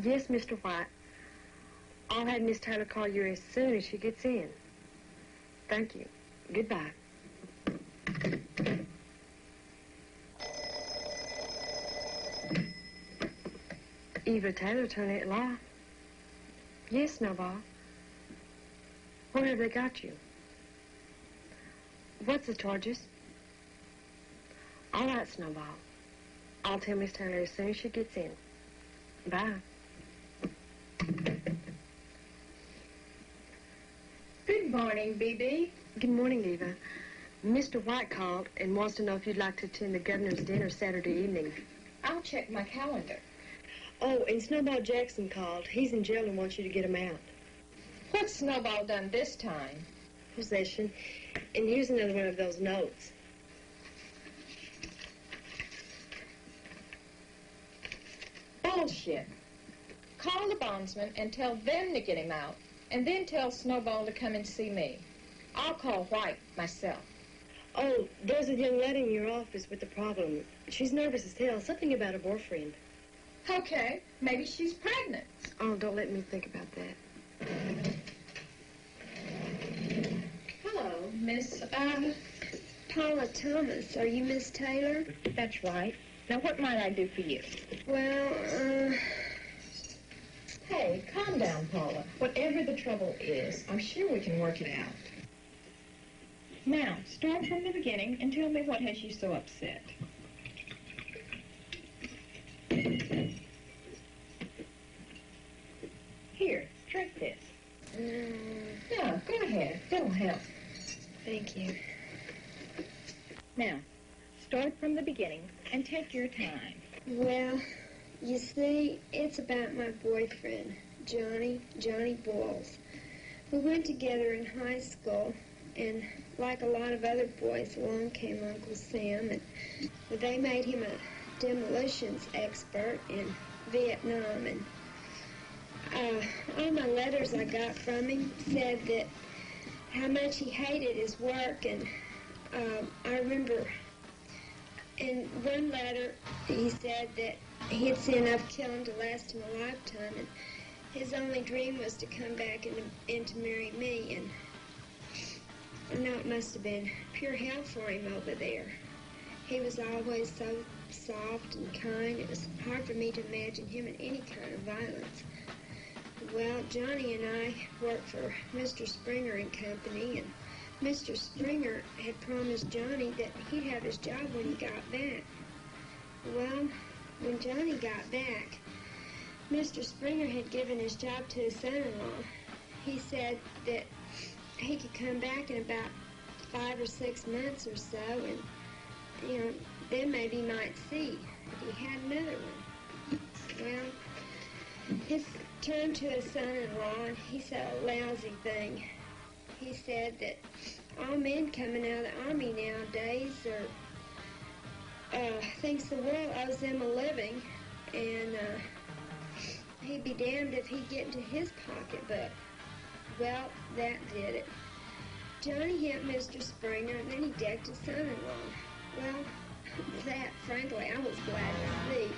Yes, Mr. White. I'll have Miss Taylor call you as soon as she gets in. Thank you. Goodbye. Eva Taylor, Toinette Law. Yes, Snowball. Where have they got you? What's the charges? All right, Snowball. I'll tell Miss Taylor as soon as she gets in. Bye. Good morning, B.B. Good morning, Eva. Mr. White called and wants to know if you'd like to attend the governor's dinner Saturday evening. I'll check my calendar. Oh, and Snowball Jackson called. He's in jail and wants you to get him out. What's Snowball done this time? Possession. And here's another one of those notes. Bullshit. Call the bondsman and tell them to get him out, and then tell Snowball to come and see me. I'll call White myself. Oh, there's a young lady in your office with a problem. She's nervous as hell. Something about her boyfriend. Okay, maybe she's pregnant. Oh, don't let me think about that. Hello, Miss, Paula Thomas. Are you Miss Taylor? That's right. Now, what might I do for you? Well, Hey, calm down, Paula. Whatever the trouble is, I'm sure we can work it out. Now, start from the beginning and tell me what has you so upset. Here, drink this. No, go ahead. It'll help. Thank you. Now, start from the beginning and take your time. Well, you see, it's about my boyfriend, Johnny Boyles. We went together in high school, and like a lot of other boys, along came Uncle Sam, and they made him a demolitions expert in Vietnam, and all my letters I got from him said that how much he hated his work, and I remember in one letter he said that he'd seen enough killing to last him a lifetime, and his only dream was to come back and to marry me, and I know it must have been pure hell for him over there. He was always so soft and kind. It was hard for me to imagine him in any kind of violence. Well, Johnny and I worked for Mr. Springer and Company, and Mr. Springer had promised Johnny that he'd have his job when he got back. Well, when Johnny got back, Mr. Springer had given his job to his son-in-law. He said that he could come back in about 5 or 6 months or so, and, then maybe might see if he had another one. Well, he turned to his son-in-law, and he said a lousy thing. He said that all men coming out of the Army nowadays thinks the world owes them a living, and he'd be damned if he'd get into his pocketbook. Well, that did it. Johnny hit Mr. Springer, and then he decked his son-in-law. Well, that, frankly, I was glad to see,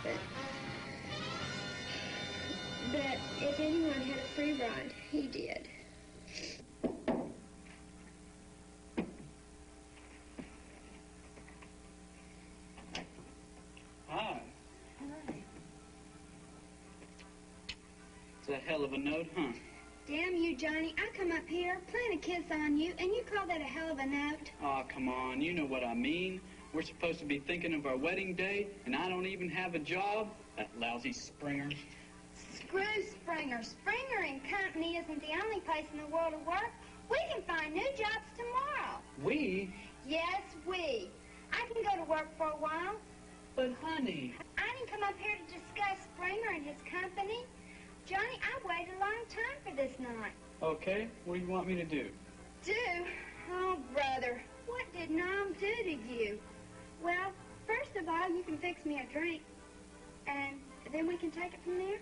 but if anyone had a free ride, he did. Hi. It's a hell of a note, huh? Damn you, Johnny. I come up here, plant a kiss on you, and you call that a hell of a note? Aw, come on. You know what I mean. We're supposed to be thinking of our wedding day, and I don't even have a job? That lousy Springer. Screw Springer. Springer and Company isn't the only place in the world to work. We can find new jobs tomorrow. We? Yes, we. I can go to work for a while. But, honey... I didn't come up here to discuss Springer and his company. Johnny, I waited a long time for this night. Okay, what do you want me to do? Do? Oh, brother, what did Mom do to you? Well, first of all, you can fix me a drink, and then we can take it from there.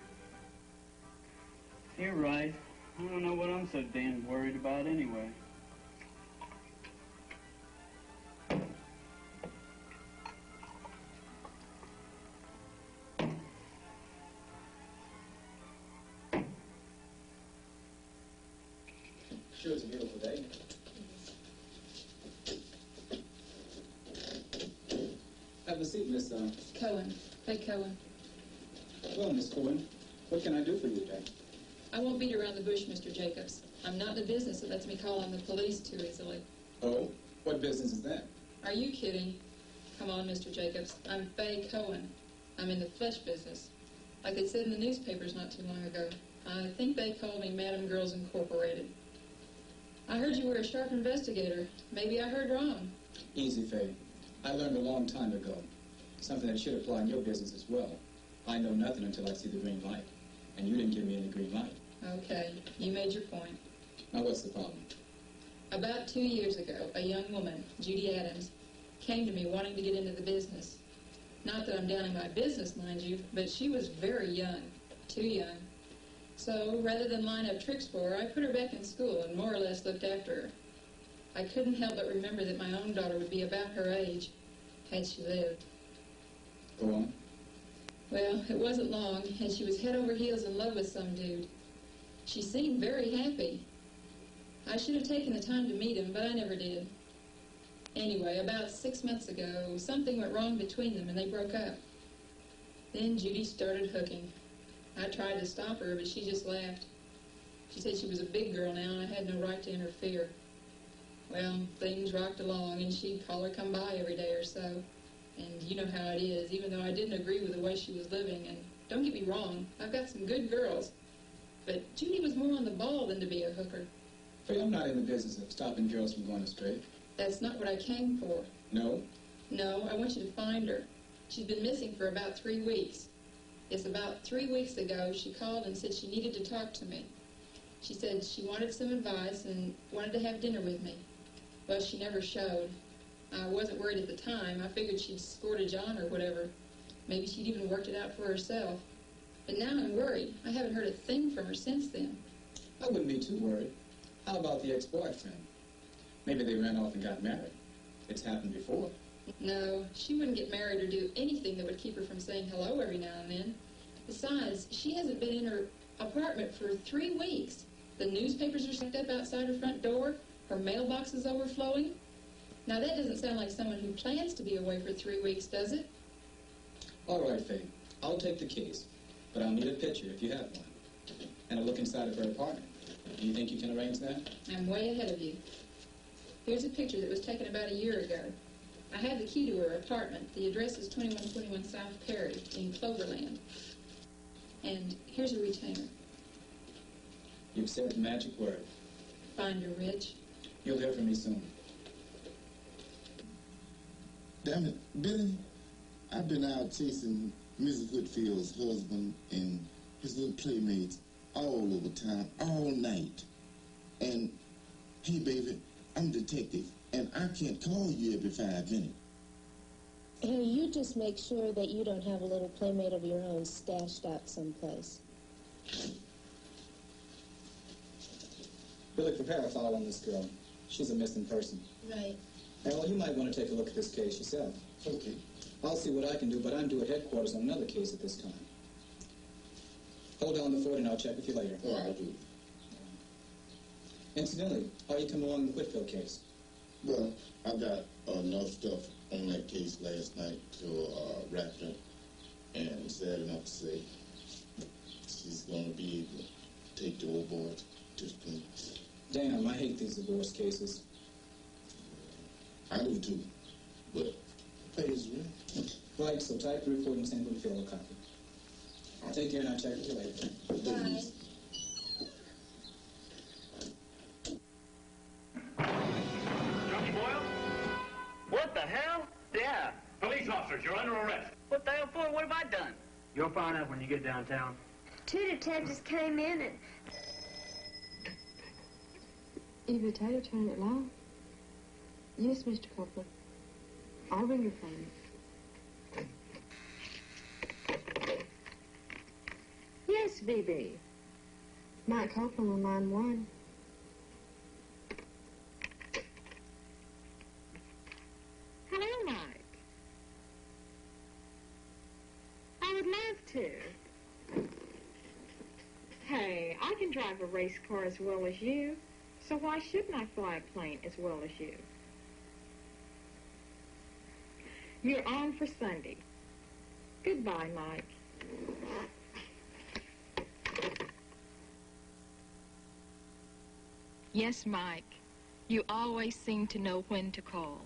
You're right. I don't know what I'm so damn worried about anyway. Sure, it's a beautiful day. Have a seat, Miss Cohen. Hey, Cohen. Well, Miss Cohen, what can I do for you today? I won't beat around the bush, Mr. Jacobs. I'm not in a business that lets me call on the police too easily. Oh? What business is that? Are you kidding? Come on, Mr. Jacobs. I'm Faye Cohen. I'm in the flesh business. Like they said in the newspapers not too long ago. I think they called me Madam Girls Incorporated. I heard you were a sharp investigator. Maybe I heard wrong. Easy, Faye. I learned a long time ago. Something that should apply in your business as well. I know nothing until I see the green light. And you didn't give me any green light. Okay, you made your point. Now what's the problem? About 2 years ago, a young woman, Judy Adams, came to me wanting to get into the business. Not that I'm down in my business, mind you, but she was very young, too young. So, rather than line up tricks for her, I put her back in school and more or less looked after her. I couldn't help but remember that my own daughter would be about her age, had she lived. Go on. Well, it wasn't long, and she was head over heels in love with some dude. She seemed very happy. I should have taken the time to meet him, but I never did. Anyway, about 6 months ago, something went wrong between them, and they broke up. Then Judy started hooking. I tried to stop her, but she just laughed. She said she was a big girl now, and I had no right to interfere. Well, things rocked along, and she'd call her come by every day or so. And you know how it is, even though I didn't agree with the way she was living. And don't get me wrong, I've got some good girls. But Judy was more on the ball than to be a hooker. Faye, I'm not in the business of stopping girls from going astray. That's not what I came for. No? No, I want you to find her. She's been missing for about 3 weeks. It's about 3 weeks ago she called and said she needed to talk to me. She said she wanted some advice and wanted to have dinner with me. Well, she never showed. I wasn't worried at the time. I figured she'd scored a John or whatever. Maybe she'd even worked it out for herself. But now I'm worried. I haven't heard a thing from her since then. I wouldn't be too worried. How about the ex-boyfriend? Maybe they ran off and got married. It's happened before. No, she wouldn't get married or do anything that would keep her from saying hello every now and then. Besides, she hasn't been in her apartment for 3 weeks. The newspapers are stacked up outside her front door. Her mailbox is overflowing. Now, that doesn't sound like someone who plans to be away for 3 weeks, does it? All right, Faye. I'll take the case. But I'll need a picture if you have one. And a look inside of her apartment. Do you think you can arrange that? I'm way ahead of you. Here's a picture that was taken about a year ago. I have the key to her apartment. The address is 2121 South Perry in Cloverland. And here's a retainer. You've said the magic word. Find her, Rich. You'll hear from me soon. Damn it, Billy, I've been out chasing Mrs. Whitfield's husband and his little playmates all over town, all night. And, hey, baby, I'm a detective, and I can't call you every 5 minutes. Hey, you just make sure that you don't have a little playmate of your own stashed out someplace. Billy, prepare a file on this girl. She's a missing person. Right. Well, you might want to take a look at this case yourself. Okay. I'll see what I can do, but I'm due at headquarters on another case at this time. Hold down the fort and I'll check with you later. Oh, I'll do. Incidentally, how you come along with the Whitfield case? Well, I got enough stuff on that case last night to wrap it up. And sad enough to say, she's going to be able to take the old boy to the police. Damn, I hate these divorce cases. I do too. But Pays rent. Right, so type the report and send me a copy. Take care and I'll check with you later. Bye. Johnny Boyle? What the hell? Yeah. Police officers, you're under arrest. What the hell for? What have I done? You'll find out when you get downtown. 2 detectives came in and... Eva Taylor, attorney at law. Yes, Mr. Copeland. I'll ring your phone. Yes, BB. Mike Copeland on line 1. Hello, Mike. I would love to. Hey, I can drive a race car as well as you, so why shouldn't I fly a plane as well as you? You're on for Sunday. Goodbye, Mike. Yes, Mike. You always seem to know when to call.